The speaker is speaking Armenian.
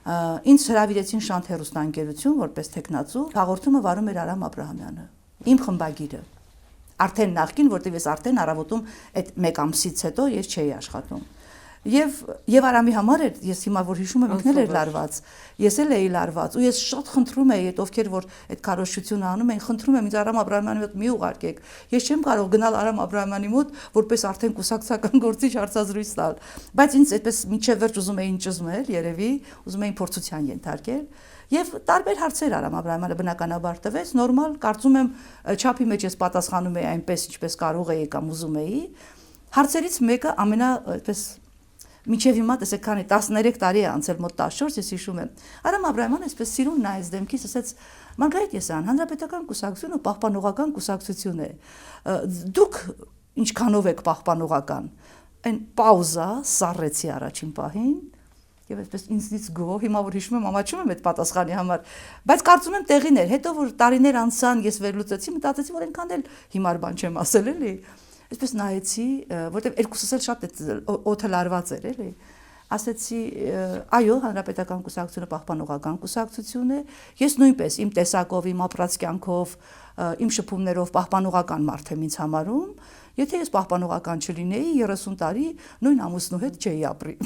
Ինձ հրավիրեցին Շանթ հեռուստաընկերություն, որպես տեխնացու, հաղորդումը վարում էր Արամ Աբրահամյանը, իմ խմբագիրը։ Արդեն նախկին, որտեղ ես արդեն առավոտում այդ 1 ամսից հետո ես չէի աշխատում։ Եվ Արամի համար էր, ես հիմա որ հիշում եմ, ինքն էլ էր լարված, ես էլ էի լարված, ու ես շատ խնդրում էի այդ ովքեր որ այդ քարոզչությունը անում էին, խնդրում եմ ինձ Արամ Աբրահամյանի մոտ մի ուղարկեք։ Ես չեմ կարող գնալ Արամ Աբրահամյանի մոտ, որպես արդեն կուսակցական գործիչ հարցազրույց տալ, բայց ինձ այդպես մինչև վերջ ուզում էին ճզմել, երևի, ուզում էին փորձության ենթարկել, եւ տարբեր հարցեր Արամ Աբրահամյանը բնականաբար տվեց, նորմալ, կարծում եմ չափի մեջ ես պատասխանում էի այնպես, ինչպես կարող էի կամ ուզում էի։ Հարցերից մեկը ամենա այդպես Մինչև հիմա տեսեք քանի 13 տարի է անցել մոտ 14 ես հիշում եմ։ Արամ Աբրահամյանը այսպես սիրուն նայեց դեմքիս, ասաց. Մարգարիտ Եսայան, Հանրապետական կուսակցությունը պահպանողական կուսակցություն է։ Դուք ինչքանով եք պահպանողական։ Այն պաուզա սառեցի առաջին պահին եւ այսպես ինձնից գոհ, հիմա որ հիշում եմ, ամաչում եմ այդ պատասխանի համար, բայց կարծում եմ տեղին էր։ Հետո որ տարիներ անցան, ես վերլուծեցի, մտածեցի, որ այնքան էլ հիմար բան չեմ ասել, էլի։ Այսպես նայեցի, որտեվ երկուսս էլ շատ օդը լարված էր, էլի։ Ասեցի, այո, Հանրապետական կուսակցությունը պահպանողական կուսակցություն է։ Ես նույնպես իմ տեսակով, իմ ապրած կյանքով, իմ շփումներով պահպանողական մարդ եմ ինձ համարում։ Եթե ես պահպանողական չլինեի, 30 տարի նույն ամուսնու հետ չէի ապրի։